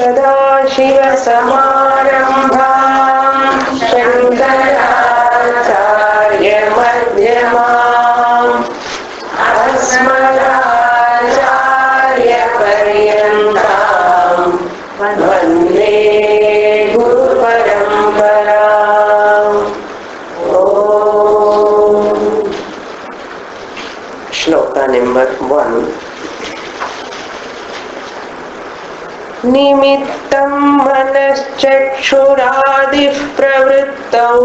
सदाशिवसमारम्भां शङ्कराचार्यमध्यमाम् अस्मदाचार्यपर्यन्तां वन्दे गुरुपरम्पराम्। श्लोका नंबर 1। निमित्तं मनश्चक्षुरादिः प्रवृत्तौ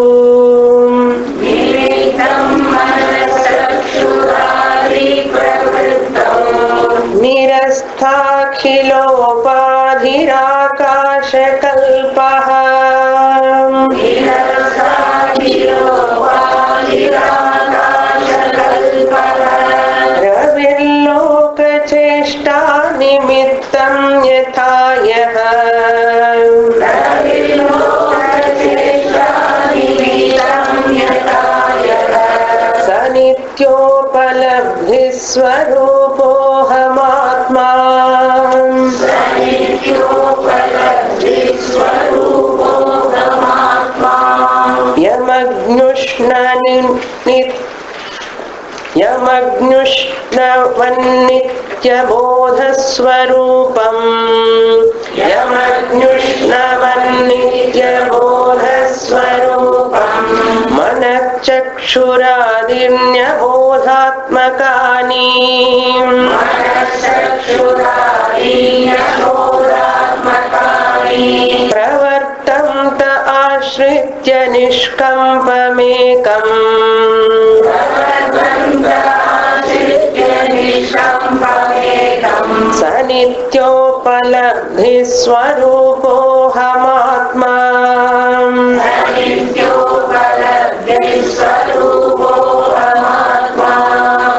निरस्थाखिलोपाधिराकाशकल्पः रविर्लोकचेष्टा निमित्तं यथा यः स नित्योपलब्धिस्वरूपोऽहमात्मा यमग्नुष्णवन्नित्यबोधस्वरूपम् मनश्चक्षुरादिन्यबोधात्मकानि प्रवर्तन्त आश्रित्य निष्कम्पमेकम् स नित्योपलब्धिस्वरूपोऽहमात्मा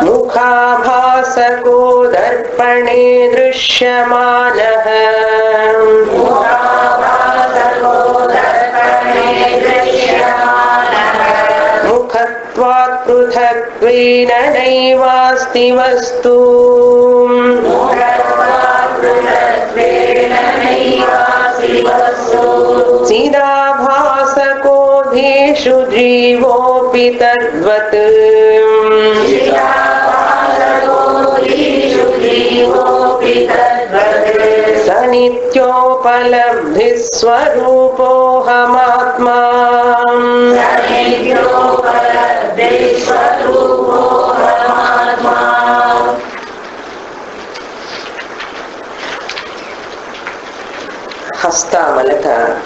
मुखाभासको दर्पणे दृश्यमानः मुखत्वात् पृथक्त्वेन नैवास्ति वस्तु चिदाभासकोऽधीषु जीवोऽपि तद्वत् स नित्योपलब्धिस्वरूपोऽहमात्मा Hastamalakiyam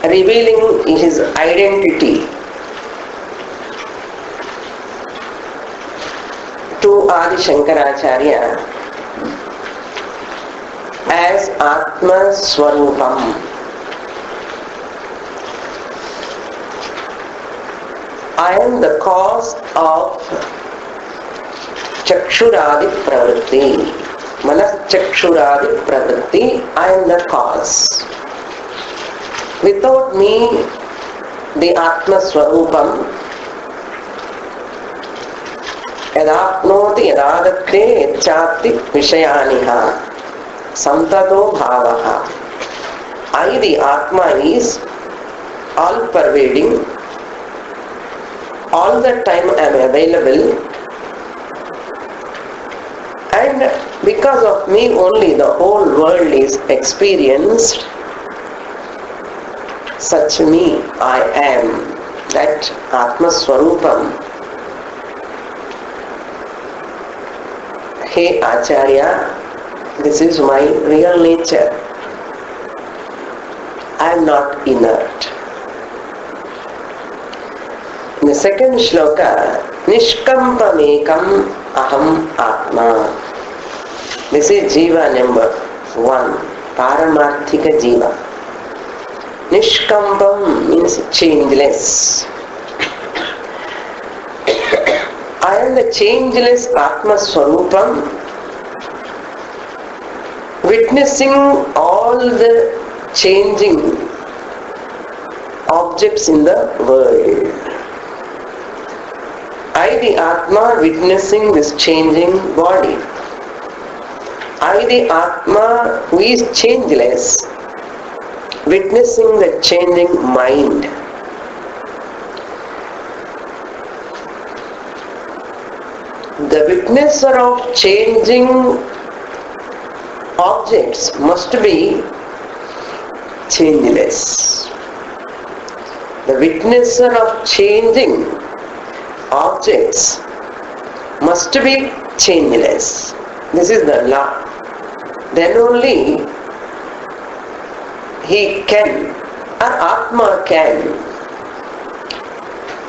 revealing his identity to Adi Shankaracharya as Atma Swarupam. I am the cause of Chakshuradi Pravritti. Manachakshuradi Pravritti, I am the cause. Without me, the Atma Swarupam yadapnoti yadadakte chati vishayaniha samtato bhavaha. I, the Atma, is all pervading. All the time I am available, and because of me only the whole world is experienced. Such me I am, that Atma Swarupam. Hey Acharya, this is my real nature. I am not inert. In the second shloka, Nishkampamekam aham atma. This is Jiva number 1, Paramarthika Jiva. Nishkampam means changeless. I am the changeless Atma Swarupam, witnessing all the changing objects in the world. I, the Atma, witnessing this changing body. I, the Atma, who is changeless, witnessing the changing mind. The witnesser of changing objects must be changeless. The witnesser of changing objects must be changeless. This is the law. Then only he can, or Atma can,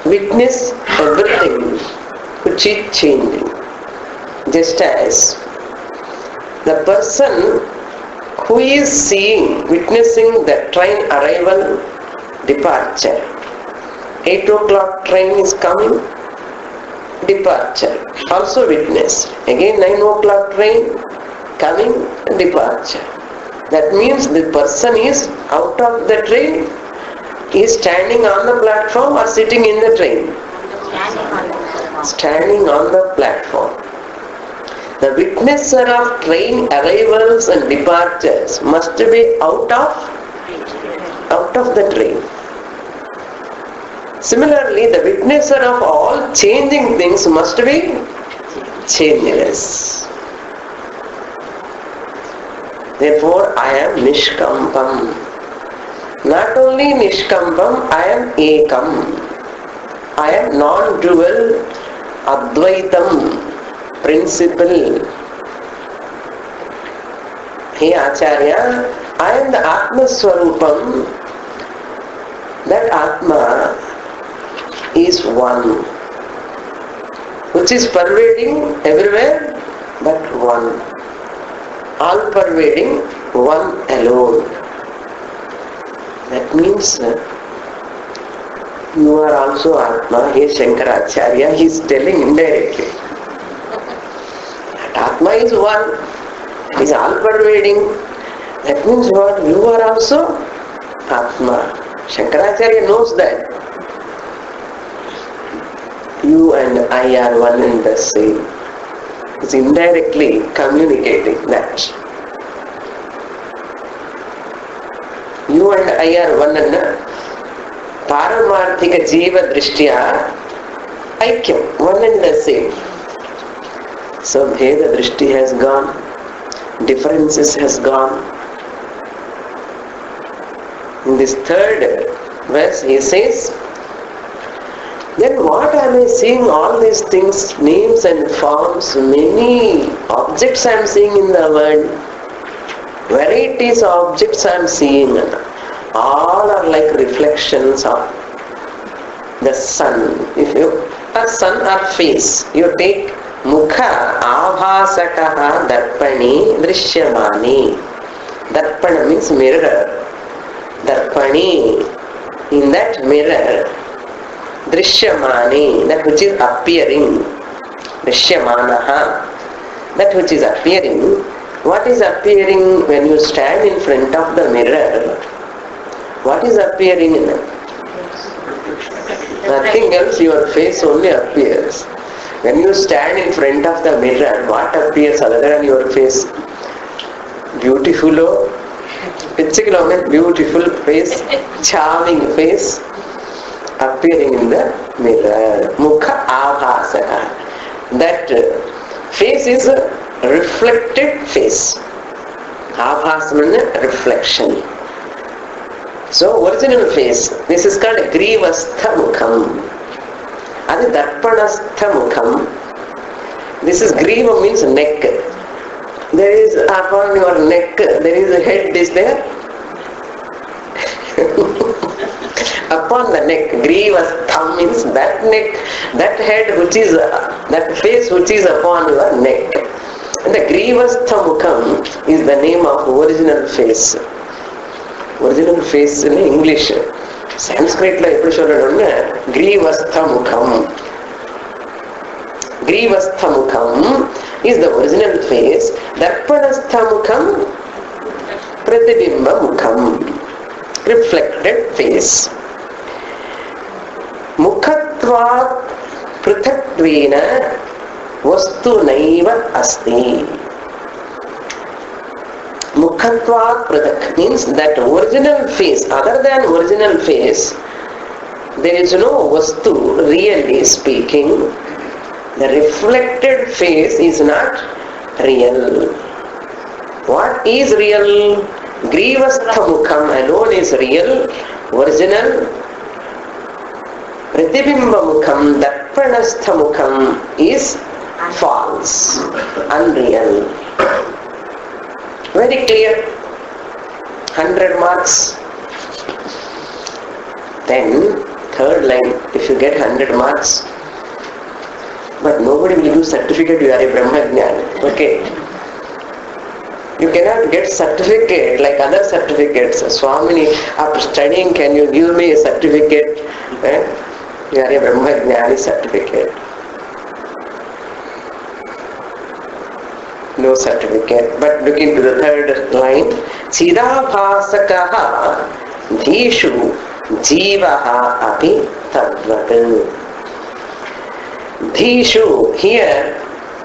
witness everything which is changing. Just as the person who is seeing, witnessing the train arrival, departure. 8 o'clock train is coming, departure. Also witness. Again 9 o'clock train coming, departure. That means the person is out of the train, is standing on the platform or sitting in the train? Standing on the platform. The witnesser of train arrivals and departures must be out of the train. Similarly, the witnesser of all changing things must be changeless. Therefore, I am Nishkampam. Not only Nishkampam, I am Ekam. I am non-dual, Advaitam, principle. Hey Acharya, I am the Atma Swarupam. That Atma is one, which is pervading everywhere but one. All pervading, one alone. That means you are also Atma. Here Shankaracharya, he is telling indirectly. Atma is one, is all pervading. That means what? You are also Atma. Shankaracharya knows that. You and I are one and the same. It's indirectly communicating that. You and I are one and Paramarthika Jiva Drishtya Aikyam, one and the same. So Bheda Drishti has gone, differences has gone. In this third verse he says, then what am I seeing all these things, names and forms, many objects I am seeing in the world, varieties of objects I am seeing, all are like reflections of the sun. If you a sun or face, you take Mukha Abhasakaha Darpani Drishyamani. Darpana means mirror. Darpani, in that mirror, Drishyamani, that which is appearing. Drishyamanaha, that which is appearing. What is appearing when you stand in front of the mirror? What is appearing in it? Nothing else, your face only appears. When you stand in front of the mirror, what appears other than your face? Beautiful, beautiful face, charming face appearing in the mirror. Mukha Abhasaka. That face is a reflected face. Abhasana, reflection. So original face, this is called Grivastha Mukham. Adi Darpanastha Mukham. This is Griva means neck. There is upon your neck, there is a head, is there? Upon the neck, Grivastha means that neck, that head which is, that face which is upon your neck. And the Grivastha Mukham is the name of original face. Original face in English. Sanskrit la eppadi solradona Grivastha Mukham. Grivastha Mukham is the original face. Darpanastha Mukham, Pratibimba Mukham, reflected face. Mukhatvat Prithaktvena Vastu Naiva Asti. Mukhatvat pratak means that original face, other than original face, there is no vastu really speaking. The reflected face is not real. What is real? Grivastha mukham alone is real, original. Pratibimba mukham, darpanastha mukham is false, unreal. Very clear. 100 marks. Then, third line, if you get 100 marks, but nobody will give certificate you are a Brahmajnani. Okay. You cannot get certificate like other certificates. Swamini, after studying, can you give me a certificate? You are a Brahmajnani certificate. No certificate. But look into the third line. Chidabhasakaha dhishu jivaha api tadvat. Dhishu, here,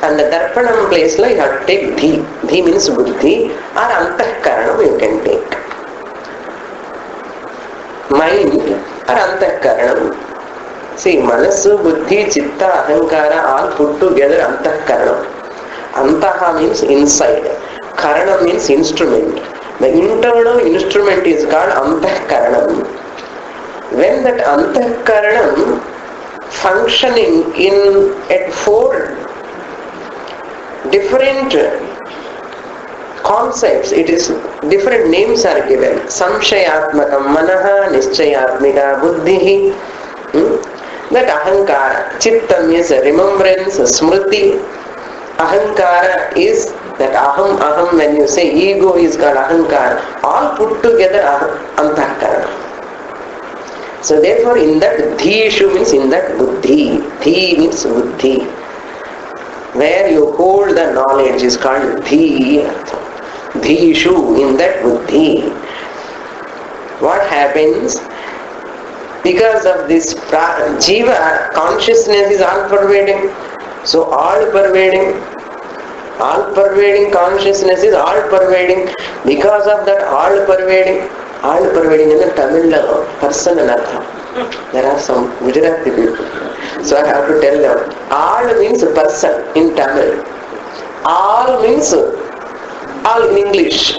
and the darpanam place, you have to take dhi. Dhi means buddhi or antahkaranam you can take. Mind or antahkaranam. See, manasu, buddhi, chitta, ahankara all put together antahkaranam. Antaha means inside. Karana means instrument. The internal instrument is called antahkaranam. When that antahkaranam functioning in at 4 different concepts, it is different names are given. Samshayatmakam manaha, nischayatmika buddhihi. That ahankara, chitta means remembrance, smriti. Ahankara is that aham, when you say ego is called ahankara. All put together antahkarana. So therefore in that dhishu means in that buddhi. Dhi means buddhi. Where you hold the knowledge is called dhi. Dhishu, in that buddhi. What happens? Because of this jiva, consciousness is all-pervading. So all-pervading consciousness is all-pervading. Because of that all-pervading in the Tamil person and artha. There are some Gujarati people. So I have to tell them. All means person in Tamil. All means all in English.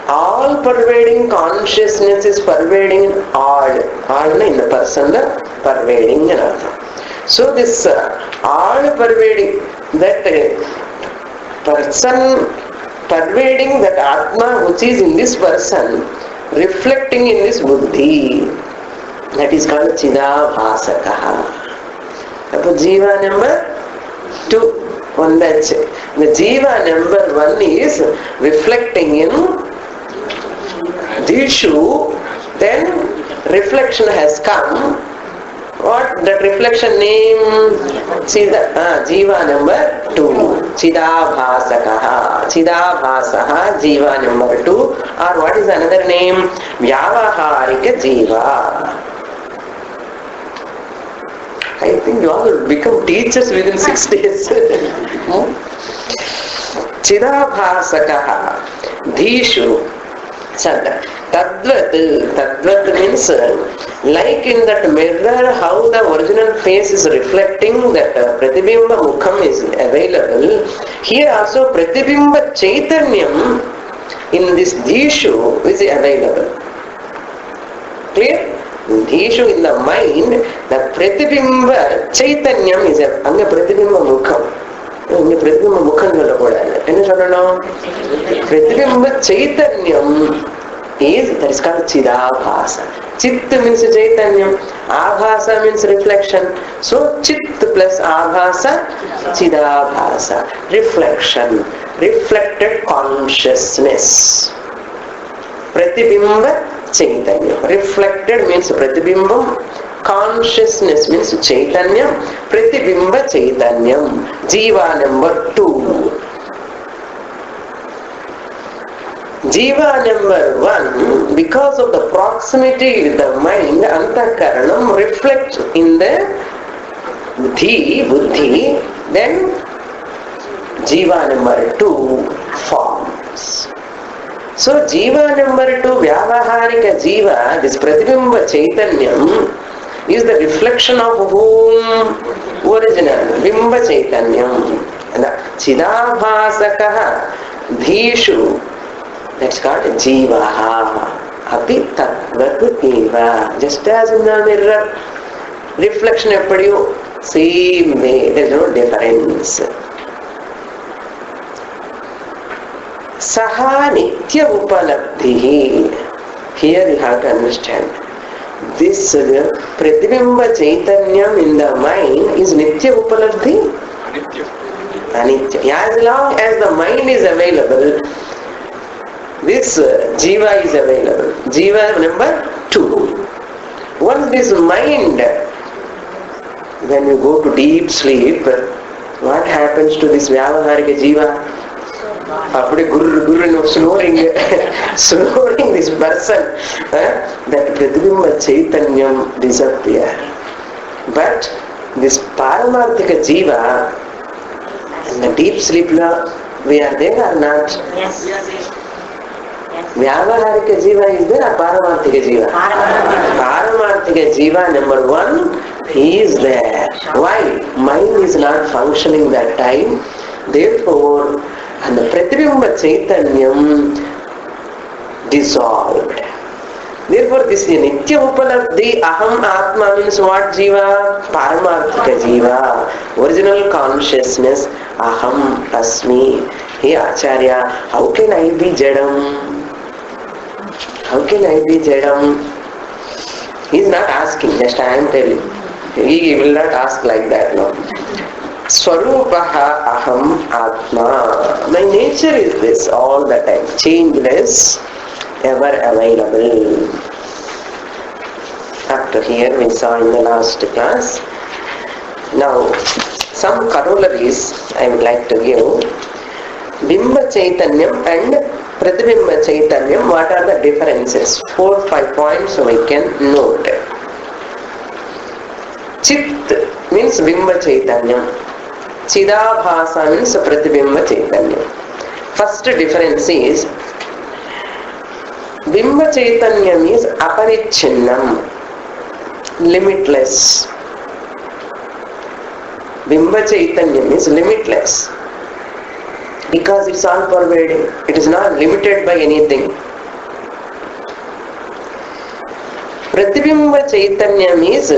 All pervading consciousness is pervading in all. All in the person, the pervading and artha. So this all pervading, that person pervading that Atma which is in this person, reflecting in this buddhi, that is called Chidabhasakaha. Now Jiva number 2. The Jiva number 1 is reflecting in Dhishu, then reflection has come. What that reflection name? Jiva number 2. Chidabhasakaha. Chidabhasaha, Jiva number 2. Or what is another name? Vyavaharika Jiva. I think you all will become teachers within 6 days. Chidabhasakaha Dhishu Sada. Tadvat means like in that mirror how the original face is reflecting, that Pratibimba Mukham is available. Here also Pratibimba Chaitanyam in this Dhishu is available. Clear? Dhishu in the mind, the Pratibimba Chaitanyam is Anga Pratibimba Mukham. Pratibimba Mukham Pratibimba Chaitanyam is, that is called Chidabhasa. Chit means Chaitanyam, Abhasa means reflection. So Chit plus Abhasa, Chidabhasa, reflection, reflected consciousness. Pratibimba Chaitanyam. Reflected means Pratibimbam, consciousness means Chaitanyam, Pratibimba Chaitanyam, Jiva number 2. Jiva number 1, because of the proximity with the mind, Antakaranam reflects in the buddhi, then Jiva number 2 forms. So Jiva number 2, Vyavaharika Jiva, this Pratibimba Chaitanyam is the reflection of whom? Original Bimba Chaitanyam. And Chidabhasakaha Dhishu, that's called Jivaha. Api Tatvat Eva. Just as in the mirror, reflection eppadiyo, same way, there is no difference. Saha Nitya Upalabdhi. Here you have to understand. This Pratibimba Chaitanyam in the mind is Nitya Upalabdhi? Anitya. As long as the mind is available, this Jiva is available. Jiva number 2. Once this mind, when you go to deep sleep, what happens to this Vyavaharika Jiva? Appude guru snoring this person, that Pratibimba Chaitanyam disappear. But this Paramarthika Jiva, in the deep sleep, we are there or not? Yes. Vyavaharika Jiva is there or Paramarthika Jiva? Paramarthika Jiva number 1, he is there. Why? Mind is not functioning that time. Therefore, and the Pratibimba Chaitanyam dissolved. Therefore, this Nitya Upalabdhi, Aham Atma means what Jiva? Paramarthika Jiva. Original consciousness, Aham Asmi. Hey Acharya, how can I be Jadam? How can I be Jadam? He is not asking, just I am telling. He will not ask like that, no. Swarupaha Aham Atma. My nature is this all the time, changeless, ever available. Up to here we saw in the last class. Now, some corollaries I would like to give. Bimba Chaitanyam and Pratibimba Chaitanyam, what are the differences? 4-5 points we can note. Chit means Bimba Chaitanyam. Chidabhasa means Pratibimba Chaitanyam. First difference is Bimba Chaitanyam is Aparichinnam, limitless. Bimba Chaitanyam is limitless because it's all pervading. It is not limited by anything. Pratibimba Chaitanyam is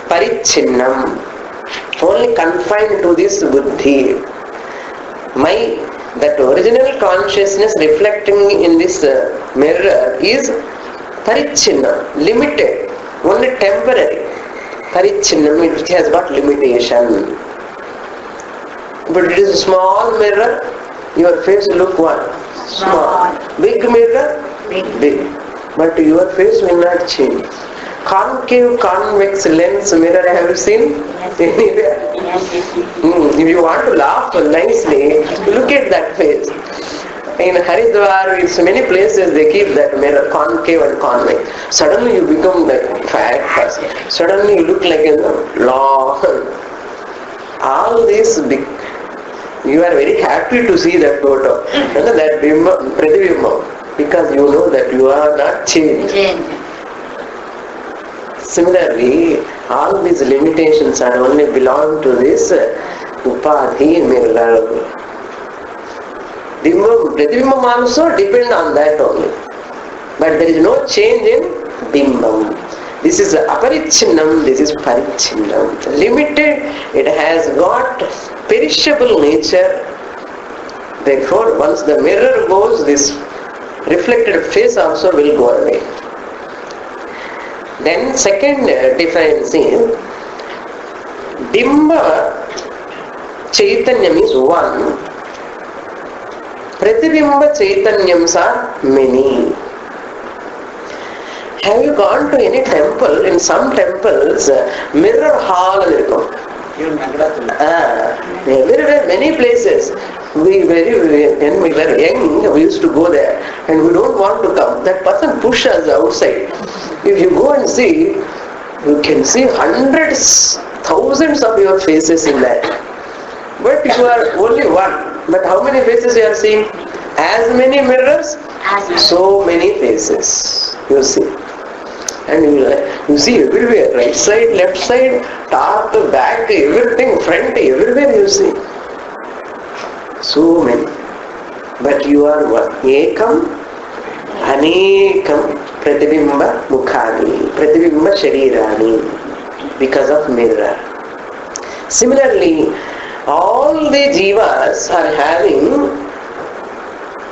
Parichinnam, only confined to this buddhi. That original consciousness reflecting in this mirror is Parichinnam, limited, only temporary. Parichinnam, it has got limitation. But it is a small mirror, your face look what? Small. Big mirror? Big. But your face will not change. Concave convex lens mirror, have you seen? Yes. Anywhere? Yes. If you want to laugh nicely, look at that face. In Haridwar, in so many places they keep that mirror, concave and convex. Suddenly you become like fat person. Suddenly you look like long. All this big. You are very happy to see that photo. That Pratibimba, because you know that you are not changed. Similarly, all these limitations are only belong to this Upadhi mirror. Pratibimba also depend on that only. But there is no change in Bimbam. This is Aparichinnam, this is Parichinnam. Limited, it has got perishable nature. Therefore, once the mirror goes, this reflected face also will go away. Then second difference is Bimba Chaitanyam is one, Pratibimba Chaitanyams are many. Have you gone to any temple? In some temples, mirror hall irukkum. Everywhere, many places. When we were young, we used to go there and we don't want to come. That person pushes us outside. If you go and see, you can see hundreds, thousands of your faces in that. But you are only one. But how many faces you are seeing? As many mirrors, So many faces, you see. And you see everywhere, right side, left side, top, back, everything, front, everywhere you see. So many. But you are what? Ekam, Anekam, Pratibimba Mukhani, Pratibimba Sharirani, because of mirror. Similarly, all the jivas are having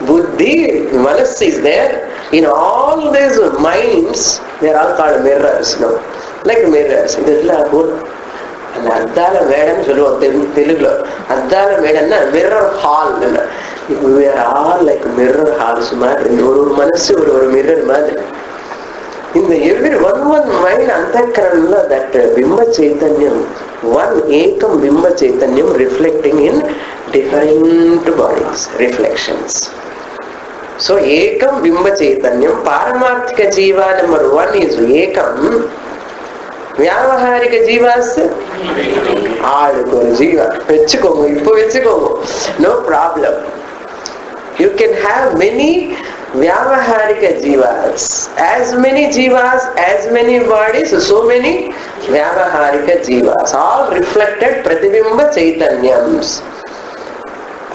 buddhi, manas is there. In all these minds, they are all called mirrors, no? Like mirrors. అద్దాల madam తెలుగులో అద్దాల madam mirror hall. We are all like mirror halls மாதிரி. ஒரு మనస్సు ஒரு mirror மாதிரி. In the every one mind antakaranలో that bimba chaitanyam, one ekam bimba chaitanyam reflecting in different bodies, reflections. So ekam bimba chaitanyam, paramarthika jiva number 1 is ekam, వ్యావహారిక జీవాస్ ఆడుకో జీవ వెచ్చుకోము, ఇప్పుడు వెచ్చుకోము, no problem. You can have many వ్యావహారిక జీవాస్, as many జీవాస్, as many bodies, so many వ్యావహారిక జీవాస్, ఆల్ రిఫ్లెక్టెడ్ ప్రతిబింబ చైతన్యమ్స్.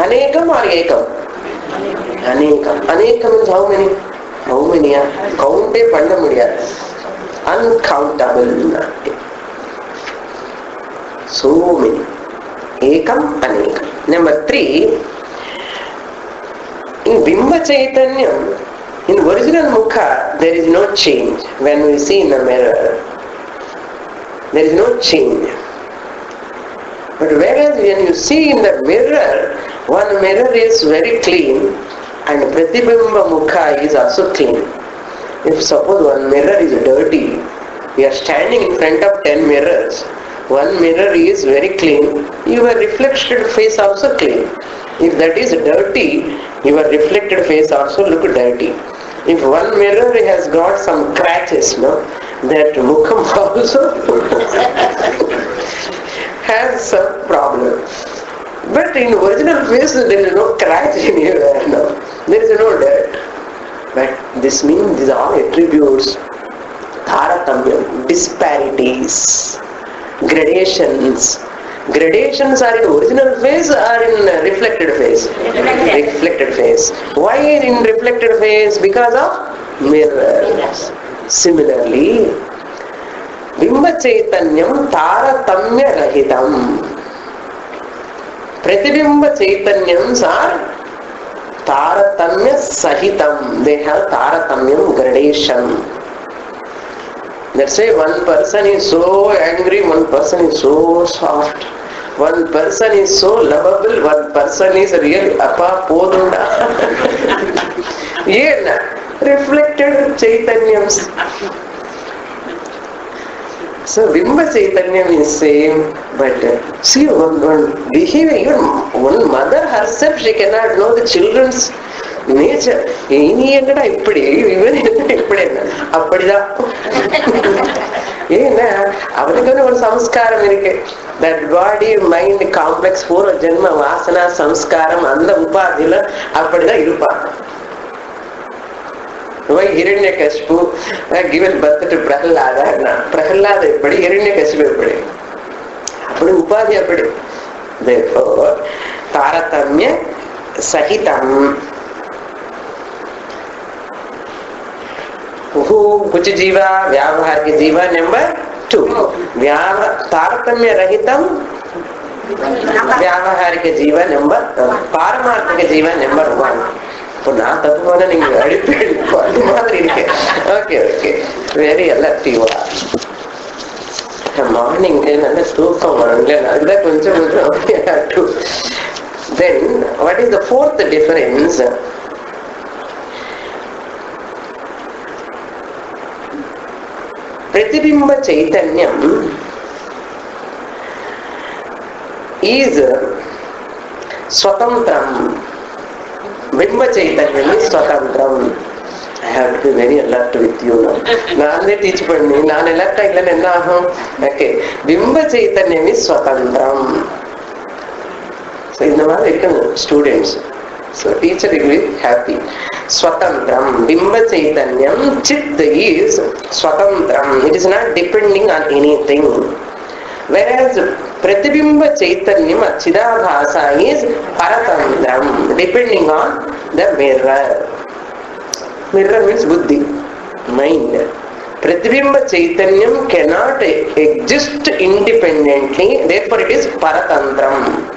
అనేకం ఆర్ ఏకం? అనేకం. అనేకం మీన్స్ హౌ మెనీ? హౌ మెనీయా? కౌంటే பண்ண முடியாது. Uncountable. So many. Ekam, Anekam. Number 3, in Bimba Chaitanyam, in original Mukha, there is no change. When we see in the mirror, there is no change. But whereas when you see in the mirror, one mirror is very clean and Pratibimba Mukha is also clean. If suppose one mirror is dirty, we are standing in front of 10 mirrors, one mirror is very clean, your reflected face also clean. If that is dirty, your reflected face also look dirty. If one mirror has got some scratches, no, that mukham also has some problem. But in original face there is no scratch anywhere, no, there is no dirt. But this means these are all attributes, taratamyam, disparities, gradations. Gradations are in original face or in reflected face? Reflected face. Why in reflected face? Because of mirrors. Similarly, Bimba Chaitanyam Taratamya Rahitam. Pratibimba Chaitanyams are Taratamya Sahitam. They have Taratamyam gradation. Let's say one person is so angry, one person is so soft, one person is so lovable, one person is really appa podunda. Yena reflected Chaitanyams. So Bimba Chaitanyam is same, but see one behavior, even one mother herself, she cannot know the children's nature. Ini என்னடா இப்படி, இவன் என்னடா இப்படி, அப்படிதான். ஏன்னா அவனுக்கு ஒரு சம்ஸ்காரம் இருக்கு. தட் பாடி மைண்ட் காம்ப்ளெக்ஸ் பூர்வ ஜென்ம வாசனா சம்ஸ்காரம் அந்த உபாதியில அப்படிதான் இருப்பான். Hiranyakashipu given birth to Prahlada. Prahlada எப்படி, Hiranyakashipu எப்படி, அப்படி உபாதி அப்படி. Therefore, Taratamya Sahitam. Which jiva? Vyavaharika jiva number 2. Taratamya Rahitam Vyavaharika jiva number, Paramarthika jiva number 1. இப்போ நான் தப்பு போனா நீங்க அடிப்பேன் அந்த மாதிரி இருக்கு. Okay okay, very alert you are. Morning நல்ல தூக்கம் வரும்ல, அதுதான் கொஞ்சம் கொஞ்சம். Then what is the fourth difference? பிரதிபிம்ப சைத்தன்யம் is ஸ்வதந்திரம். Bimba Chaitanyam is Swatantram. I have to be very alert with you now. நானே டீச் பண்ணி நான் அலர்ட்டா இல்லைன்னு என்ன ஆகும்? Okay, Bimba Chaitanyam is Swatantram. So இந்த மாதிரி இருக்கணும் students. So teacher will be happy. Swatantram. Bimba Chaitanyam, Chit is Swatantram. It is not depending on anything. Whereas Pratibimba Chaitanyam, Chidabhasa is Paratantram, depending on the mirror. Mirror means Buddhi, mind. Pratibimba Chaitanyam cannot exist independently, therefore it is Paratantram.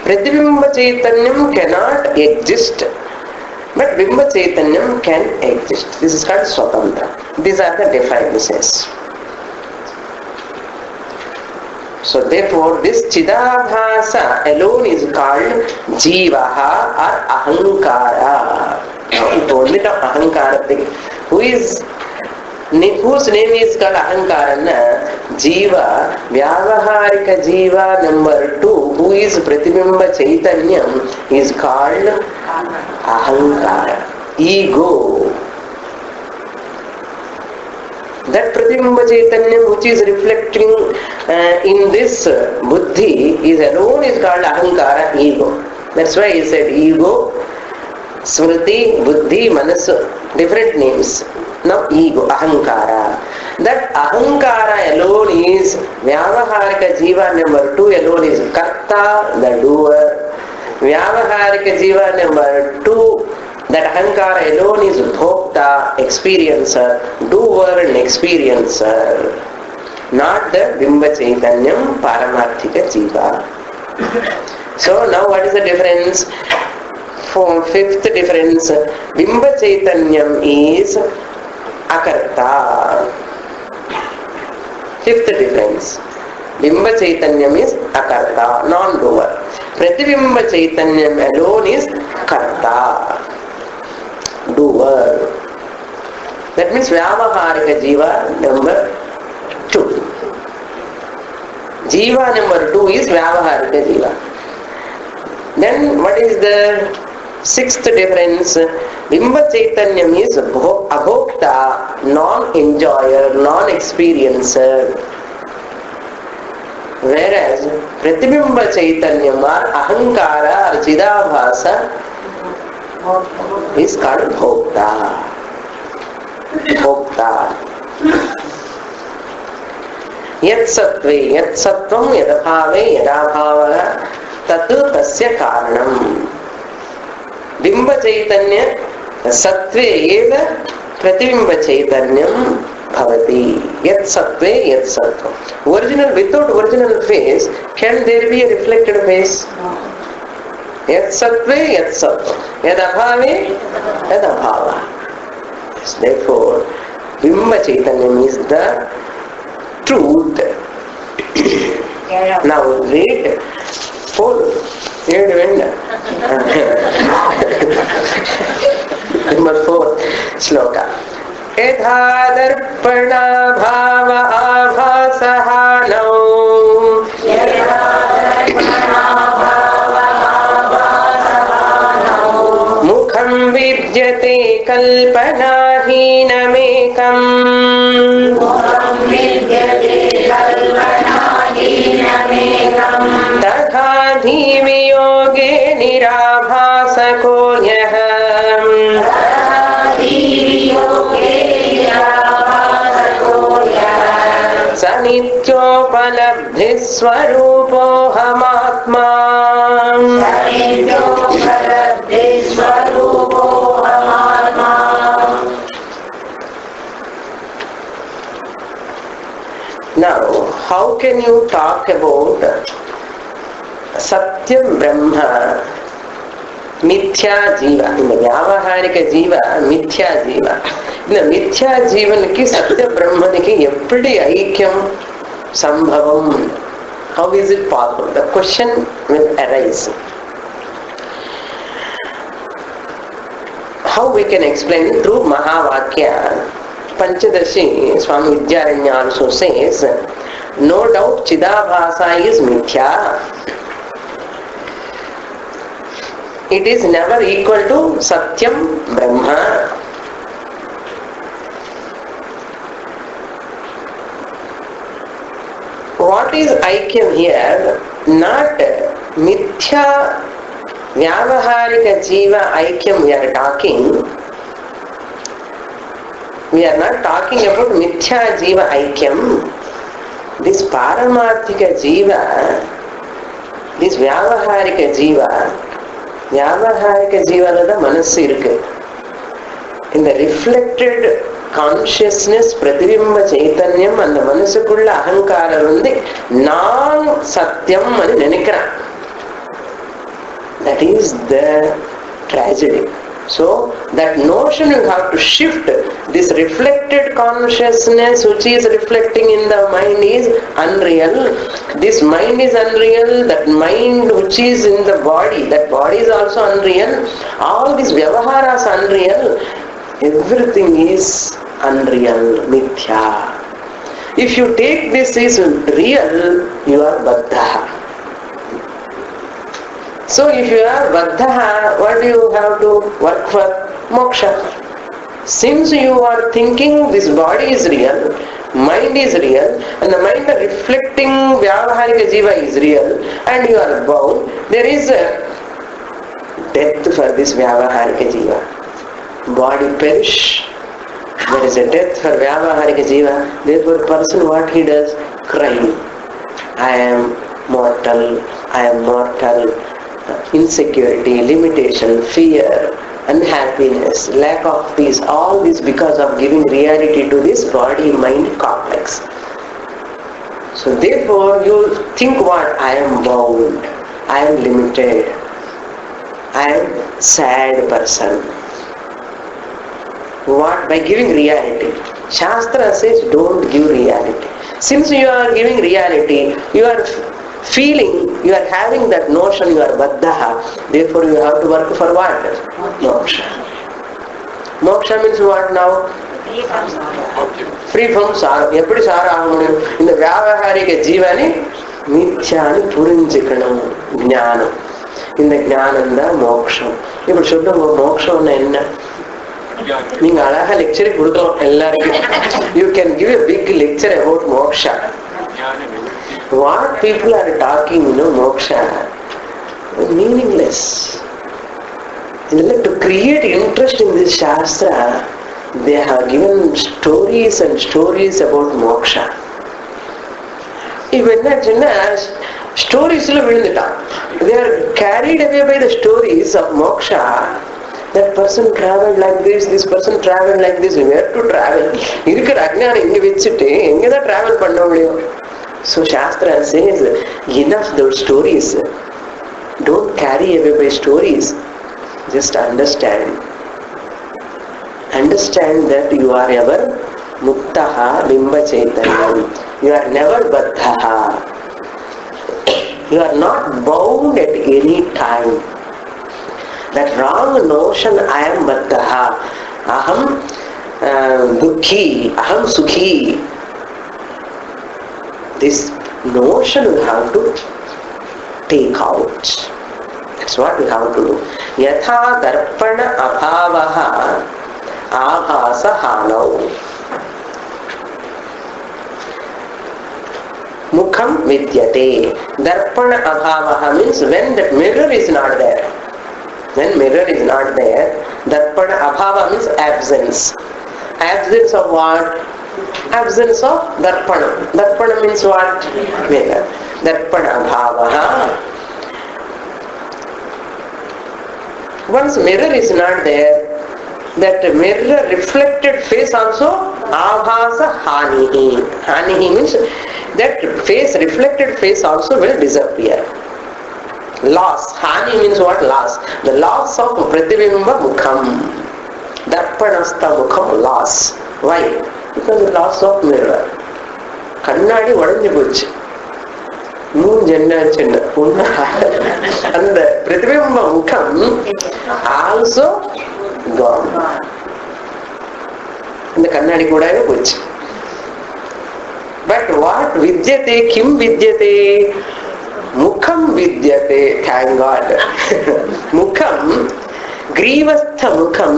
Pratibimba Chaitanyam cannot exist, but Bimba Chaitanyam can exist. This is called Swatantra. These are the differences. So therefore this Chidabhasa alone is called Jivaha or Ahankara. Only the Ahankara thing. Whose name is called Ahankara? Jiva, Vyavaharika Jiva number 2, who is Pratibimba Chaitanyam, is called Ahankara, ego. That Pratibimba Chaitanyam which is reflecting in this Buddhi is alone is called Ahankara, ego. That's why he said ego, Smriti, Buddhi, Manasu, different names. Now ego, Ahankara. That Ahankara alone is Vyavaharika Jiva number 2 alone is Karta, the doer. Vyavaharika Jiva number 2, that Ahankara alone is Bhokta, experiencer, doer and experiencer. Not the Bimba Chaitanyam, Paramarthika Jiva. So now what is the difference? For fifth difference, Bimba Chaitanyam is Akarta. Fifth difference, Bimba Chaitanyam is Akarta, non-doer. Pratibimba Chaitanyam alone is Karta, doer. That means Vyavaharika Jiva number 2. Jiva number 2 is Vyavaharika Jiva. Then what is the sixth difference? Bimba Chaitanyam is Abhokta, non-enjoyer, non-experiencer. Whereas Pratibimba Chaitanyam or Ahankara or Chidabhasa is called Bhokta. Bhokta. Yat sattve, yat sattvam, yadabhave, yadabhavaha, tatu tasya karanam. Bimba Chaitanya sattve eva Pratibimba Chaitanyam bhavati. Yat sattve, yat sattvam. Original, without original face, can there be a reflected face? Yat sattve, yat sattvam. Yad abhave, yad abhava. Therefore, Bimba Chaitanyam is the truth. Now read 4. Number 4 sloka. Yatha darpana bhava abhasahanau mukham vidyate kalpanahinamekam तथा धीवियोगे निराभासको यः स नित्योपलब्धिस्वरूपोऽहमात्मा Now, how can you talk about Satyam Brahma, Mithya Jiva? In the Vyavaharika Jiva, Mithya Jiva. In the Mithya Jivaniki, Satya Brahmaniki, eppadi aikyam sambhavam. How is it possible? The question will arise. How we can explain it? Through Mahavakya. Panchadashi, Swami Vidyaranya also says, no doubt Chidabhasa is Mithya. It is never equal to Satyam Brahma. What is Aikyam here? not mithya vyavaharika jiva aikyam we are talking. We are not talking about mithya jiva aikyam. This paramarthika jiva, this vyavaharika jiva lada manassu irukku. In the reflected consciousness pratibimba chaitanyam and the manasukulla ahankara undi naan satyam ani nenikran. That is the tragedy. So that notion you have to shift. This reflected consciousness which is reflecting in the mind is unreal. This mind is unreal. That mind which is in the body, that body is also unreal. All these vyavaharas unreal. Everything is unreal, mithya. If you take this as real, you are baddha. So if you are baddha, what do you have to work for? Moksha. Since you are thinking this body is real, mind is real, and the mind reflecting vyavaharika jiva is real, and you are bound, there is a death for this vyavaharika jiva. Body perish, there is a death for vyavaharika jiva. Therefore person what he does? Crying. I am mortal, insecurity, limitation, fear, unhappiness, lack of peace, all this because of giving reality to this body-mind complex. So therefore you think what? I am bound, I am limited, I am sad person. What? By giving reality. Shastra says don't give reality. Since you are giving reality, you are feeling, you are having that notion, you are baddha. Therefore you have to work for what? Moksha. Moksha means what now? Free from sorrow. Eppadi sorrow agamudiyum? In the vyavaharika jivani mithyaani purinjikkanum jnanam. In the jnanam da moksham. Ippo sollunga moksham na enna? நீங்க அழகா லெக்சரே கொடுக்கலாம் எல்லாருக்கும். You can give a big lecture about moksha. What people are talking, moksha, meaningless. To create interest in this shastra, they have given stories and stories about moksha. Even stories they are carried away by the stories of moksha. That person traveled like this person traveled like this. Where to travel? Irukra ajnana inga vechitte enga da travel panna mudiyum. So Shastra says enough those stories. Don't carry away by stories. Just understand. Understand that you are ever muktaha bimba chaitanyam. You are never baddha. You are not bound at any time. That wrong notion, I am baddha, aham dukhi, aham sukhi. This notion we have to take out. That's what we have to do. Yatha darpana abhavaha abhasa hanau. Mukham vidyate. Darpana abhavaha means when that mirror is not there. When mirror is not there, darpana abhava means absence. Absence of what? Absence of darpana. Darpana means what? Mirror. Darpana abhava. Once mirror is not there, that mirror reflected face also abhasa hanihi. Hanihi means that face, reflected face also will disappear. Loss. Hani means what? Loss. The loss of pratibimba mukham. Darpanastha mukham loss. Why? Because the loss of mirror. Kannadi udanju pochu. Moon janna chinna. And the pratibimba mukham also gone. And the kannadi kuda pochu. But what vidyate? Kim vidyate? Mukham vidyate, thank God. Mukham, grivastha mukham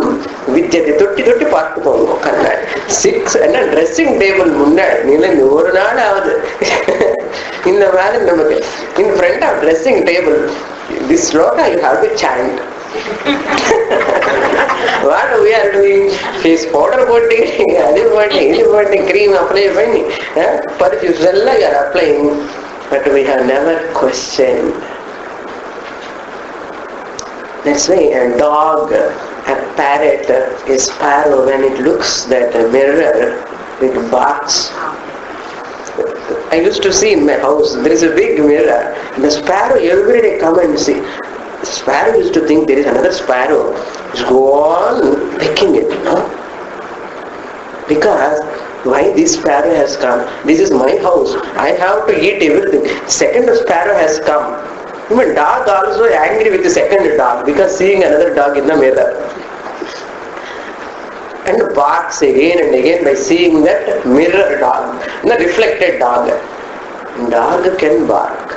vidyate. Totti paattu pongo kannadi. 6 and a dressing table munnadi. Neela oru naal avudhu. In front of dressing table, this sloka you have to chant. What we are doing? Face powder putting, cream apply, perfume you are applying, but we have never questioned. That's why a dog, a parrot, a sparrow, when it looks at a mirror, it barks. I used to see in my house, there is a big mirror. The sparrow every day come and see. The sparrow used to think there is another sparrow. Just go on picking it, Because why this sparrow has come? This is my house. I have to eat everything. Second sparrow has come. Even dog also angry with the second dog because seeing another dog in the mirror. And barks again and again by seeing that mirror dog, the reflected dog. Dog can bark.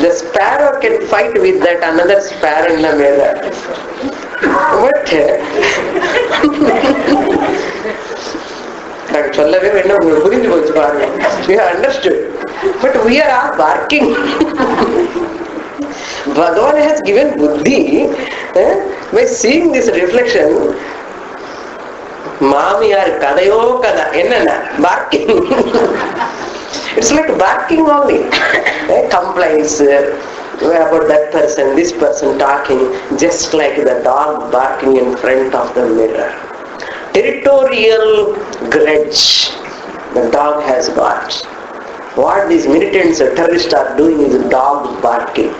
The sparrow can fight with that another sparrow in the mirror. But we have understood. But we are all barking. Bhagavan has given buddhi by seeing this reflection. Mamiyar kadayo kada enna barking. It's like barking only. Complaints about that person, this person talking, just like the dog barking in front of the mirror. Territorial grudge the dog has got. What these militants or terrorists are doing is dog barking.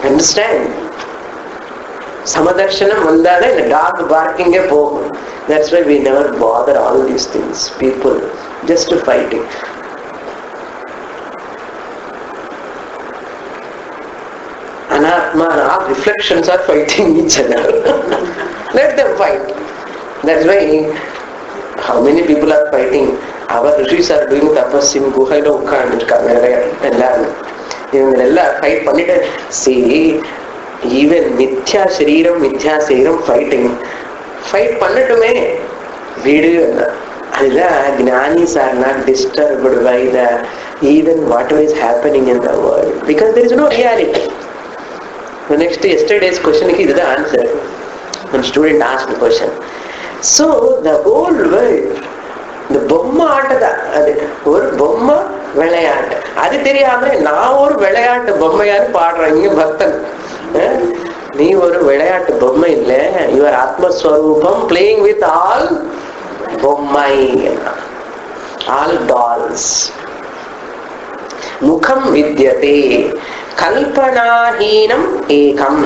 Understand? Samadarshanam vandada in dog barking a pogum. That's why we never bother all these things. People just fighting. Anatma and all reflections are fighting each other. Let them fight. That's why how many people are fighting? Our rishis are doing tapas in guhaila ukkandirukanga ellarum. Ivanga fight pannite. See, even mithya shariram fighting. Fight pannatume video. Adha jnanis are not disturbed by the even what is happening in the world because there is no reality. The yesterday's question is the answer. One student asked the question. So the whole world, the பொம்மை ஆட்டதா அது ஒரு பொம்மை விளையாட்டு அது தெரியாம நான் ஒரு விளையாட்டு பொம்மையான்னு பாடுறேன் பக்தன். நீ ஒரு விளையாட்டு பொம்மை இல்ல, யுவர் ஆத்மஸ்வரூபம் பிளேயிங் வித் ஆல் பொம்மை, ஆல் டால்ஸ். முகம் வித்யதே kalpanaheenam ekam.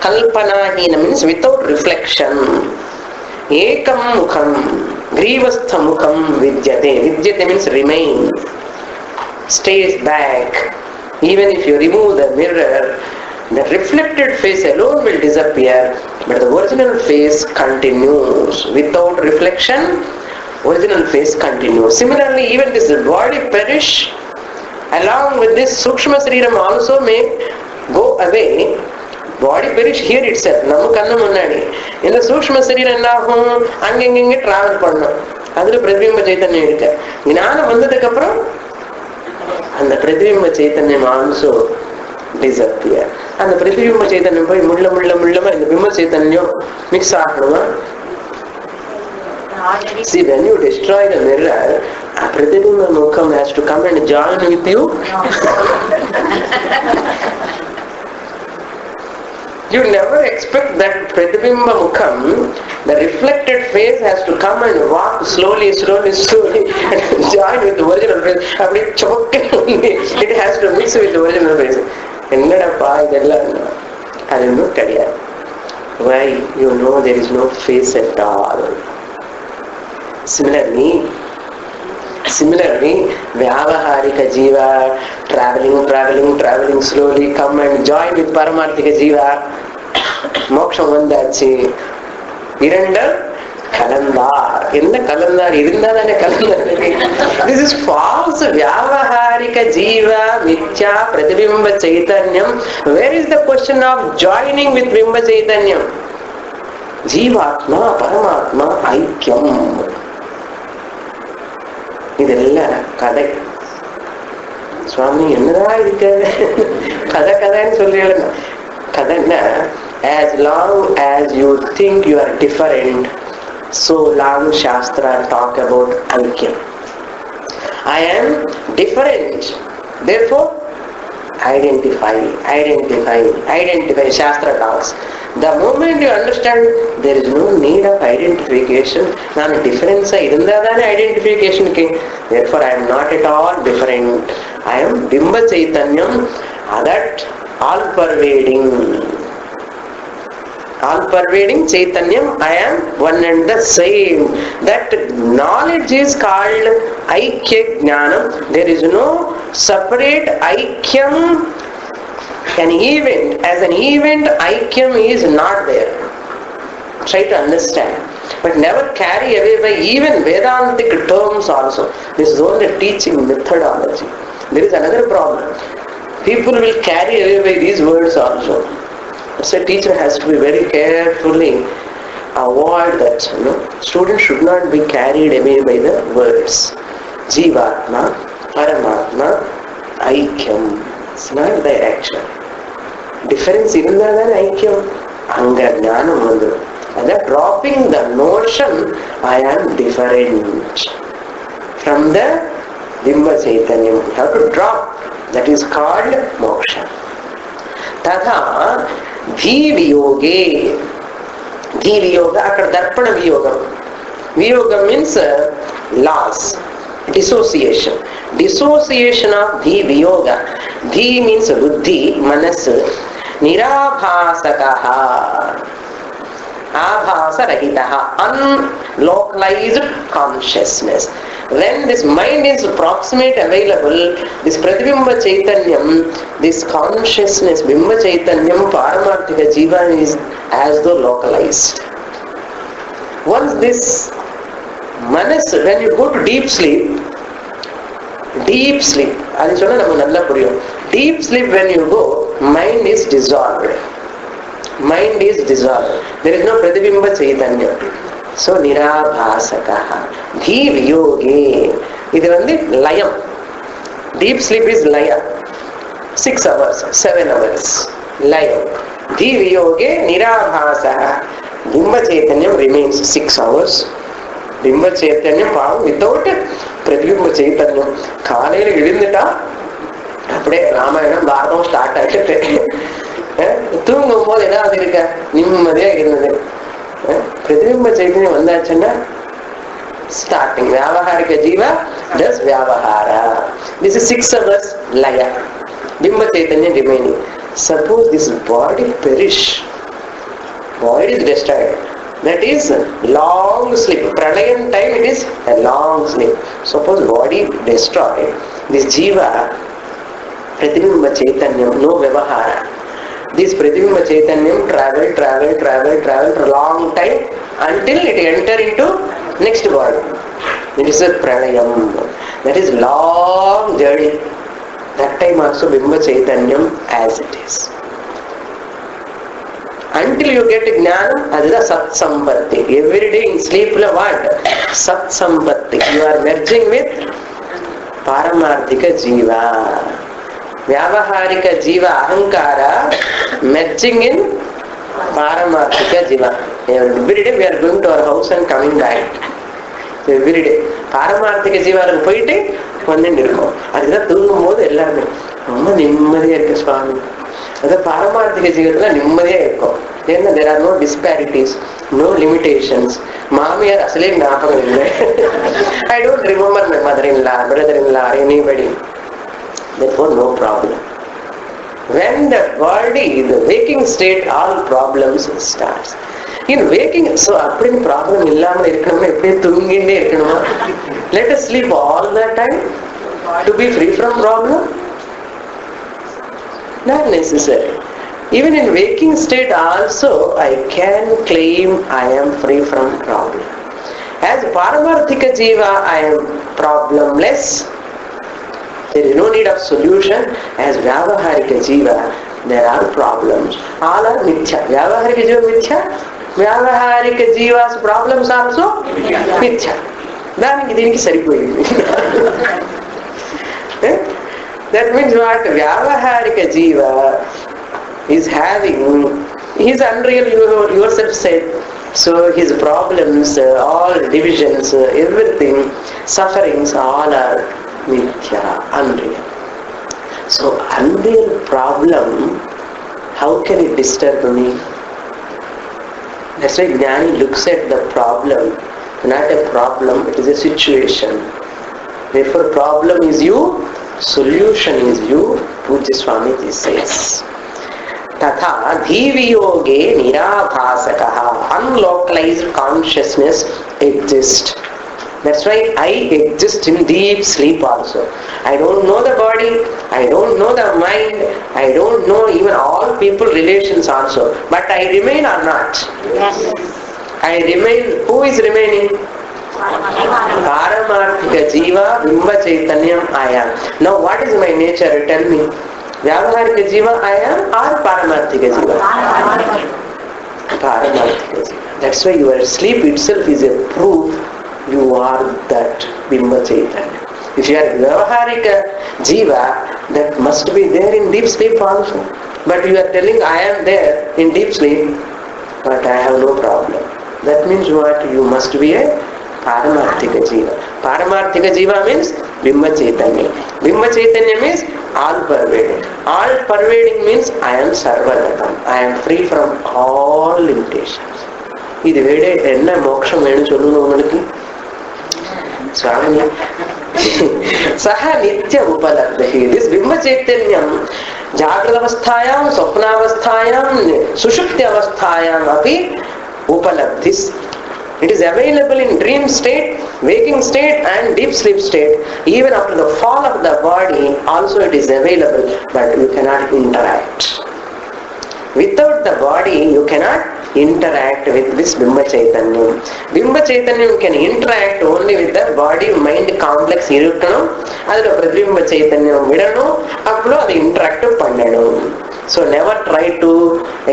Kalpanaheenam means without reflection. Ekam mukham, grivastha mukham vidyate. Vidyate means remain, stays back. Even if you remove the mirror, the reflected face alone will disappear, but the original face continues. Without reflection, original face continues. Similarly, even this body perish. Along with this, Sukshma Sriram also may go away. Body perish here itself. Namu kanna munnadi. In the Sukshma Sriram ennagum anginge travel pannum. Adula Pratibimba Chaitanya irukku. Gnanam vandadukku appuram and Pratibimba Chaitanya also disappear. And the Pratibimba Chaitanya poi mulla in the Bimba Chaitanya mix aganuma. See, when you destroy the mirror, a Pratibimba Mukham has to come and join with you. You never expect that Pratibimba Mukham, the reflected face, has to come and walk slowly and join with the original face. It has to mix with the original face. Why? You know there is no face at all. Similarly, Vyavaharika Jiva, traveling slowly, come and join with Paramarthika Jiva, Moksha Vandachi, Iranda Kalandar. In the Kalandar, this is false. Vyavaharika Jiva, Mithya, Pratibimba Chaitanyam. Where is the question of joining with Bimba Chaitanyam? ஜீவாத்மா பரமாத்மா ஐக்கியம். இதெல்லாம் கதை. சுவாமி என்னதான் இருக்கு கதைன்னு சொல்றீங்க. கதைன்னா as long as you think you are different, so long Shastra talk about Aikyam. I am different, therefore identify. Shastra talks. The moment you understand there is no need of identification, ನಾನು difference ಇರುಂದಾನೆ identification ಗೆ, therefore I am not at all different. I am Bimba Chaitanyam, that all pervading Chaitanyam. I am one and the same. That knowledge is called Aikya Jnanam. There is no separate Aikyam. An event, as an event, Aikyam is not there. Try to understand. But never carry away by even Vedantic terms also. This is only teaching methodology. There is another problem. People will carry away by these words also. So a teacher has to be very carefully avoid that. Students should not be carried away by the words. Jivatma, Paramatma, Aikyam. It's not the action. Difference irundadane Aikyam. Anga jnanam vandu. That dropping the notion I am different from the Bimba Chaitanyam. You have to drop. That is called moksha. Tadha Dhiviyoge. Dhiviyoga, akkada darpana viyogam. Viyogam means loss, dissociation. Dissociation of Dhiviyoga. Dhi means buddhi, manasu. Nirabhasakaha. Abhasarahitaha. Unlocalized consciousness. When this mind is approximate available, this Pratibimba Chaitanyam, this consciousness, Bimba Chaitanyam, Paramarthika Jiva is as though localized. Once this manas, when you go to deep sleep, deep sleep when you go, mind is dissolved. There is no Pratibimba Chaitanyam. So Nirabhasakaha. Dhiviyoge. Idu layam. Deep sleep is laya. 6 hours, 7 hours. Layam. Dhiviyoge Nirabhasaha. Bimba Chaitanyam remains 6 hours. Bimba Chaitanyam without Pratibimba Chaitanyam. Kalayil izhundita appude Ramayanam Bharatam start aayittu. தூங்கும்போது ஏதாவது இருக்க நிம்மதியா இருந்தது. பிரதிபிம்ப சைத்தன்யம் வந்தாச்சுன்னா starting Vyavaharika Jiva does Vyavahara. This is 6 hours laya. Bimba Chaitanya remaining. Suppose this body perish, body is destroyed, that is long sleep. Pralayam time it is a long sleep. Suppose body destroyed, this Jiva Pratibimba Chaitanyam no Vyavahara. This Pratibimba Chaitanyam travel for a long time until it enter into next body. It is a pralayam. That is long journey. That time also Bimba Chaitanyam as it is. Until you get Jnanam, that is a Sat Sampatti. Every day in sleep, what? Sat Sampatti. You are merging with Paramarthika Jiva. Vyavaharika Jiva Ahankara merging in Paramarthika Jiva. Every day we are going to our house and coming back. Every day. Paramarthika Jiva போயிட்டு வந்துட்டு இருக்கோம். அதுதான் தூங்கும் போது எல்லாருமே ரொம்ப நிம்மதியா இருக்கு சுவாமி. அதான் பாரமார்த்திக ஜீவத்துல நிம்மதியா இருக்கும். ஏன்னா there are no disparities, no limitations. மாமியார் அசலே ஞாபகம் இல்லை. I don't remember my mother-in-law, brother-in-law, anybody. Therefore no problem. When the body, the waking state, all problems starts. In waking, so அப்படின் problem இல்லாமல் இருக்கணுமா, எப்படியே தூங்கிட்டே இருக்கணுமா? Let us sleep all the time to be free from problem? Not necessary. Even in waking state also, I can claim I am free from problem. As Paramarthika Jiva, I am problemless. There is no need of solution. As Vyavaharika Jiva, there are problems. All are mithya. Vyavaharika Jiva mithya, Vyavaharika jiva's problems also mithya. Daniki diniki saripoyindi. That means what? Vyavaharika jiva is having, he is unreal, you yourself said. So his problems, all divisions, everything, sufferings, all are mithya, unreal. So unreal problem, how can it disturb me? That's why Jnani looks at the problem, not a problem, it is a situation. Therefore problem is you, solution is you, Pujya Swamiji says. Tatha dhiviyoge nirabhasakaha, unlocalized consciousness exists. That's why I exist in deep sleep also. I don't know the body, I don't know the mind, I don't know even all people relations also. But I remain or not? Yes. I remain. Who is remaining? Paramarthika Jiva, Bimba Chaitanyam I am. Now what is my nature? Tell me. Vyavaharika Jiva I am or Paramarthika Jiva? Paramarthika Jiva. That's why your sleep itself is a proof you are that Bimba Chaitanya. If you are Vyavaharika Jiva, that must be there in deep sleep also. But you are telling I am there in deep sleep, but I have no problem. That means what? You must be a Paramarthika Jiva. Paramarthika Jiva means Bimba Chaitanya. Bimba Chaitanya means all pervading. All pervading means I am Sarvagatam. I am free from all limitations. இது விட என்ன மோட்சம் வேணும் சொல்லுங்க உங்களுக்கு? Swamini. Saha nitya upalabdhi. This Bimba Chaitanyam Jagrata avasthayam, Swapna avasthayam, Sushupti avasthayam api upalabdhis. It is available in dream state, waking state and deep sleep state. Even after the fall of the body also it is available, but you cannot interact. Without the body you cannot interact with this Bimba Chaitanyam. Bimba Chaitanyam can interact only with the body mind complex irukkanum. Adula Pratibimba Chaitanyam vidanu, appudu adu interact pannanum. So never try to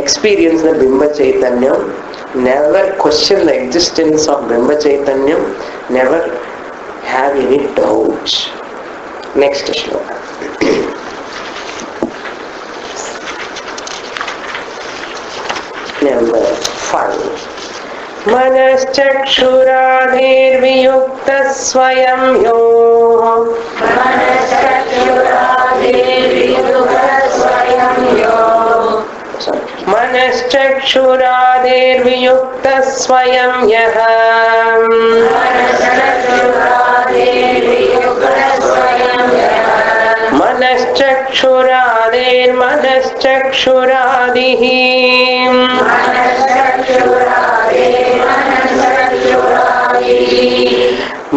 experience the Bimba Chaitanyam. Never question the existence of Bimba Chaitanyam. Never have any doubts. Next shloka. Number 5. Manaschakshuradirviyukta swayam yo. Manaschakshuradirviyukta swayam yaha. Manaschakshuradir manaschakshuradihi.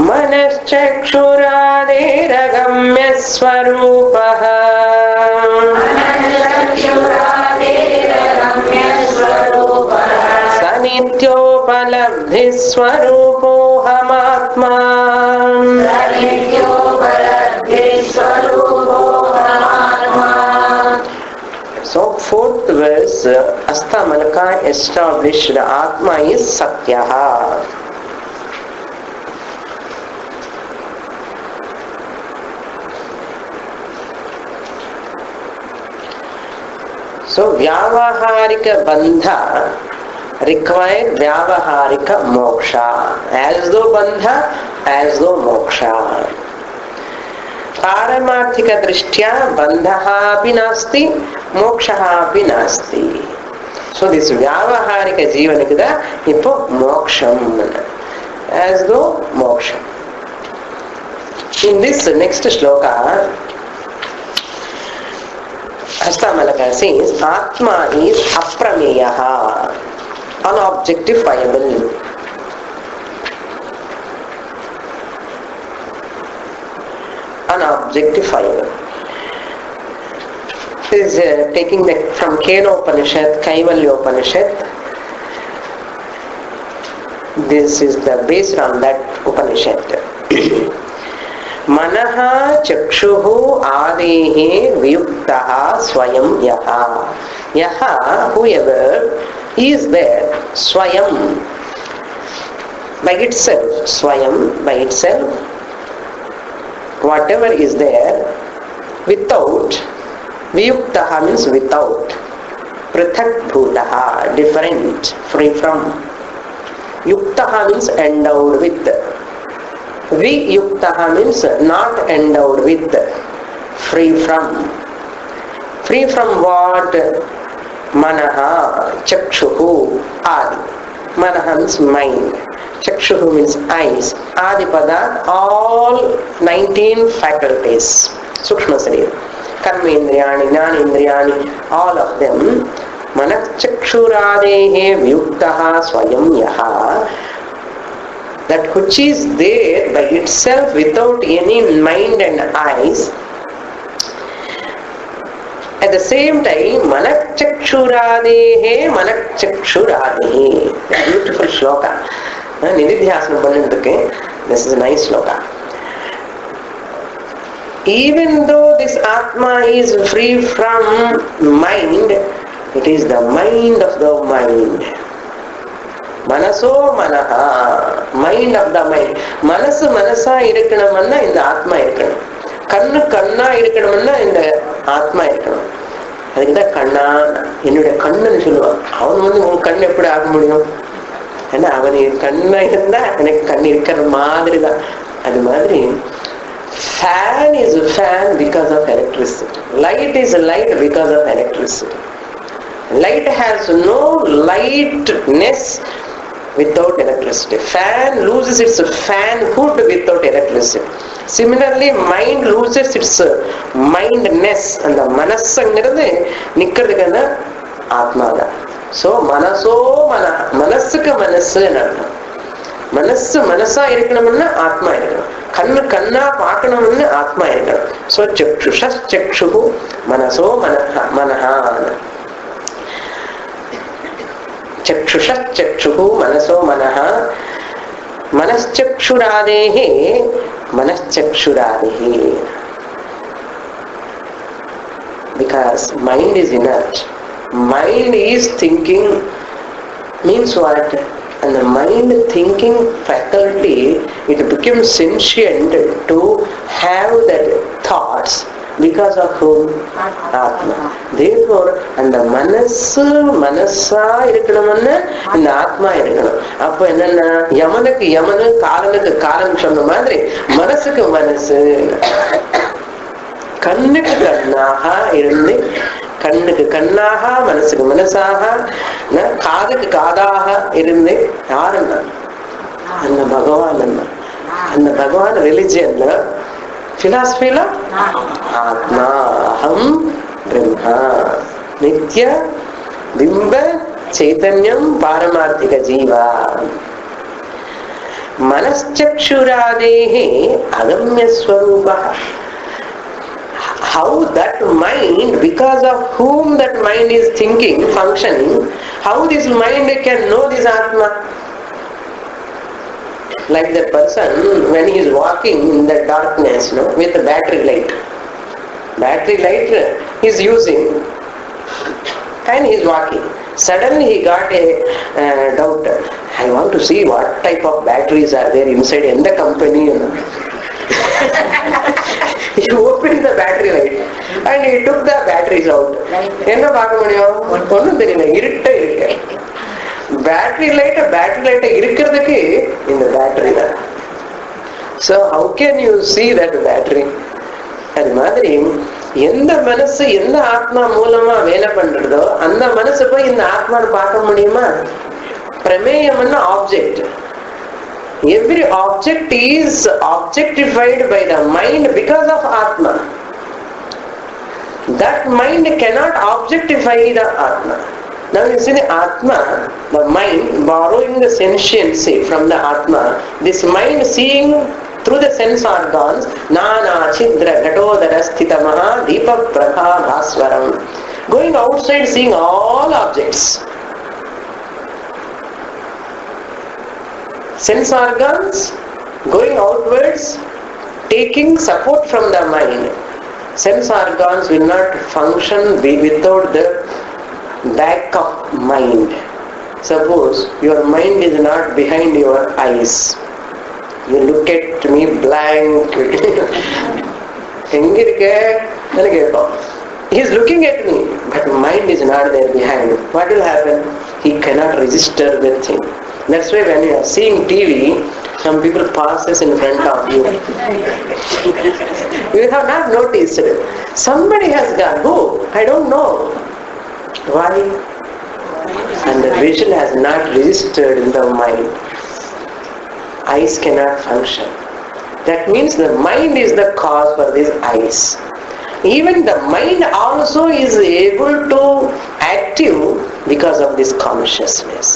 Manaschakshuradiragambya swarupaha. Sanityopalabdhi swarupohamatma. So fourth verse, Hastamalakiyam established the Atma is Satyaha. So Vyavaharika Bandha require Vyavaharika Moksha. As though Bandha, as though Moksha. Paramarthika Drishtya Bandhaha api nasti, Mokshaha api nasti. So this Vyavaharika Jivanikada Ipo Moksham. As though Moksha. In this next shloka, Hastamalakiyam says, Atma is aprameyaha, unobjectifiable. Unobjectifiable. This is taking from Kenopanishad, Kaivalyopanishad. This is based on that Upanishad. Manaha chakshuhu adehe viyuktaha swayam yaha. Yaha, whoever is there, Swayam, by itself, Swayam, by itself, whatever is there, without, Viyuktaha means without, Prithak Bhutaha, different, free from, Yuktaha means endowed with, Viyuktaha means not endowed with, free from. Free from what? Manaha, Chakshuhu, Adi. Manaha means mind. Chakshuhu means eyes. Adipada, all 19 faculties. Sukshma Sarira. Karmendriyani, Jnanendriyani, all of them. Manah Chakshuradehe Vyuktaha Swayam Yaha. That which is there by itself without any mind and eyes. At the same time, Manak Chakshuradehe, Manak Chakshuradehe. Beautiful shloka. Nididhyasana pannirukku. This is a nice shloka. Even though this Atma is free from mind, it is the mind of the mind. Manaso Manaha, mind of the mind. Manasu Manasa irukanamanna indha Atma irukanum. Kannu Kanna irukanamanna indha Atma irukanum. அதுக்குதான் கண்ணா, என்னுடைய கண்ணுன்னு சொல்லுவான். அவன் உன் கண் எப்படி ஆக முடியும்? ஏன்னா அவன் கண்ணா இருந்தா எனக்கு கண் இருக்கிற மாதிரி தான். அது மாதிரி fan is a fan because of electricity. Light is a light because of electricity. Light has no lightness without electricity. Fan loses its fanhood without electricity. Similarly, mind loses its mindness. And the manassangiradhu nikkiradhukana atma da. So manaso mana, manasukku manasu enna. Manassu manasa irukanamanna atma irukkanum. Kannu kanna paakanamanna atma irukkanum. So chakshushas chakshuhu manaso manaha. Chakshushat chakshuhu manaso manaha. Manaschakshuradehe manaschakshuradehe. Because mind is inert. Mind is thinking means what? And the mind thinking faculty, it becomes sentient to have that thoughts. Because of whom? Atma. Therefore, and the manasa irukanamanna இந்த ஆத்மா இருக்கணும். அப்ப என்னன்னா யமனுக்கு யமனு காலனுக்கு காலன் சொன்ன மாதிரி மனசுக்கு மனசு, கண்ணுக்கு கண்ணாக இருந்து, கண்ணுக்கு கண்ணாக மனசுக்கு மனசாக, காதுக்கு காதாக இருந்து யாருன்னா அந்த பகவான். அந்த பகவான் ரிலிஜியன்ல philosophy la atma aham brahma nitya bimba chaitanyam paramarthika jiva manaschakshuradehe agamya swarupa. How that mind, because of whom that mind is thinking, functioning, how this mind can know this atma? Like that person when he is walking in the darkness, with a battery light. Battery light he is using and he is walking. Suddenly he got a doubt. I want to see what type of batteries are there inside in the company. He opened the battery light and he took the batteries out. என்ன பார்க்க முடியும்? ஒன்றும் தெரியல, இருட்ட இருக்கு. Battery light இருக்கிறதுக்கு இந்த battery தான். So how can you see that battery? அது மாதிரி எந்த மனசு எந்த ஆத்மா மூலமா வேலை பண்றதோ அந்த மனசு போய் இந்த ஆத்மாவை பார்க்க முடியுமா? பிரமேயம்னா object. Every object is objectified by the mind because of atma. That mind cannot objectify the atma. Now you see the atma, the mind borrowing the sentiency from the atma, this mind seeing through the sense organs, nana chidra gatodara sthitamaha deepa prabha bhaswaram, going outside seeing all objects. Sense organs going outwards, taking support from the mind. Sense organs will not function without the back of mind. Suppose your mind is not behind your eyes. You look at me blank. He is looking at me, but mind is not there behind. What will happen? He cannot register with him. That's why when you are seeing TV, some people passes in front of you. You have not noticed it. Somebody has gone. Who? I don't know. Why? And the vision has not registered in the mind. Eyes cannot function. That means the mind is the cause for these eyes. Even the mind also is able to active because of this consciousness.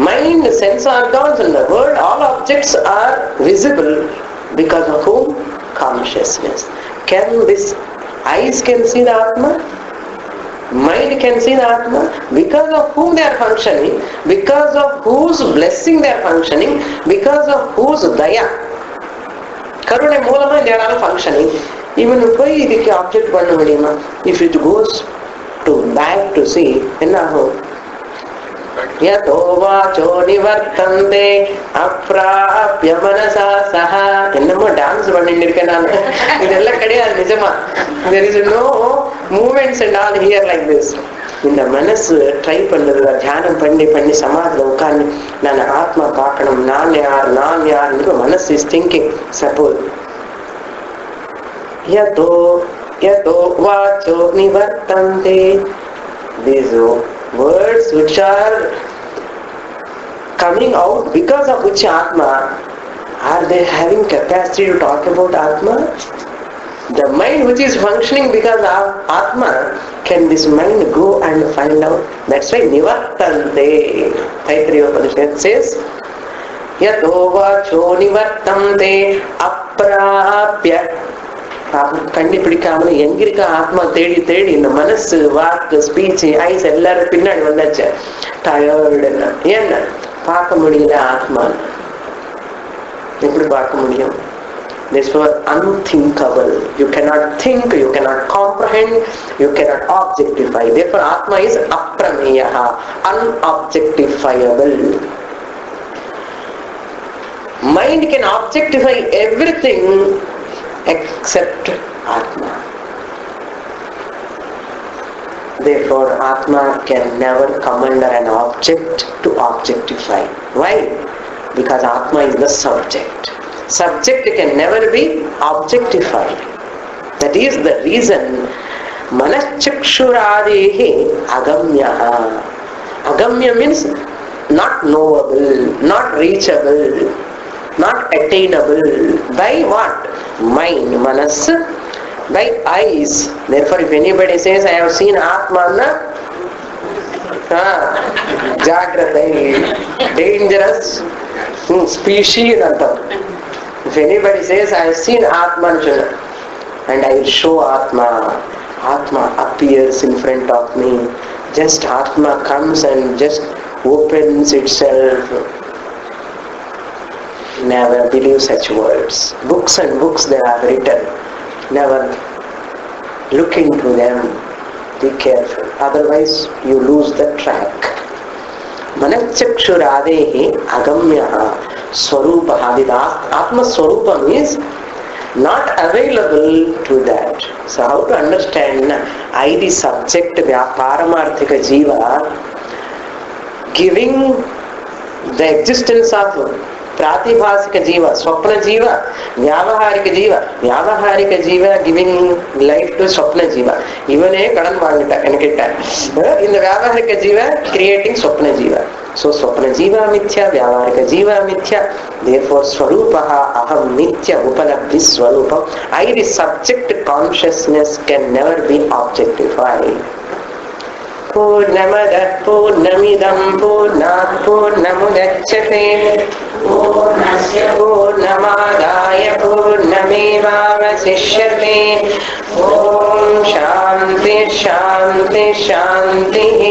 Mind, sense organs and the world, all objects are visible because of whom? Consciousness. Can this eyes can see the Atma? Mind can see the Atma? Because of whom they are functioning, because of whose blessing they are functioning, because of whose daya. Karuna moolama they are all functioning. Even if idhukku object panna mudiyuma, if it goes to back to see, ennahu yato vacho nivartante aprapya manasa saha. Ennamo dance pannindirken nanu idella kadiyadu nijama. There is no movements and all here like this. இந்த மனசு try பண்ணுறது, தியானம் பண்ணி சமாதியில் உட்காந்து நான் ஆத்மா பார்க்கணும், நான் யாருன்னு மனசு இஸ் திங்கிங். சப்போஸ் யதோ யதோ வாச்சோ நிவர்த்தந்தே, these words which are coming out because of which Atma, are they having capacity to talk about Atma? The mind which is functioning because of Atma, can this mind go and find out? That's why nivartante. Taittiriya Upanishad says, yato vacho nivartante aprapya. கண்டுபிடிக்காமல் எங்க இருக்க ஆத்மா தேடி தேடி இந்த மனசு, வாக்கு, speech, ice எல்லாரும் பின்னாடி வந்தாச்சு. டயர்டு. ஏன்னா பார்க்க முடியல ஆத்மா. எப்படி பார்க்க முடியும்? This was unthinkable. You cannot think, you cannot comprehend, you cannot objectify. Therefore Atma is aprameyaha, unobjectifiable. Mind can objectify everything except Atma. Therefore Atma can never come under an object to objectify. Why? Because Atma is the subject. Subject can never be objectified. That is the reason manachakshuradehi agamyaha. Agamya means not knowable, not reachable, not attainable. By what? Mind, manas, by eyes. Therefore if anybody says I have seen Atma, jagrata, dangerous species antam. If anybody says I have seen Atma and I will show Atma, Atma appears in front of me, just Atma comes and just opens itself. Never believe such words. Books and books they are written. Never look into them. Be careful. Otherwise you lose the track. Manachakshuradehi agamyaha swarupaha. Atma swarupam is not available to that. So how to understand? I, the subject, paramarthika jiva, giving the existence of ಪ್ರಾತಿಭಾಸಿಕ ಜೀವ, ಸ್ವಪ್ನ ಜೀವ, ವ್ಯಾವಹಾರಿಕ ಜೀವ. ವ್ಯಾವಹಾರಿಕ ಜೀವ giving life to ಸ್ವಪ್ನ ಜೀವ. ಇವನೇ ಕடன் வாங்கிட்டான் எனக்கிட்ட. இந்த ವ್ಯಾವಹಾರಿಕ ಜೀವ creating ಸ್ವಪ್ನ ಜೀವ. So ಸ್ವಪ್ನ ಜೀವ ಮಿಥ್ಯ, ವ್ಯಾವಹಾರಿಕ ಜೀವ ಮಿಥ್ಯ. Therefore ಸ್ವರೂಪಃ ಅಹಂ ನಿತ್ಯ ಉಪಲಬ್ಧಿ ಸ್ವರೂಪಂ. I, the subject consciousness, can never be objectified. पूर्णमदः पूर्णमिदं पूर्णात् पूर्णमुदच्यते पूर्णस्य पूर्णमादाय पूर्णमेवावशिष्यते. ॐ शान्ति शान्ति शान्तिः.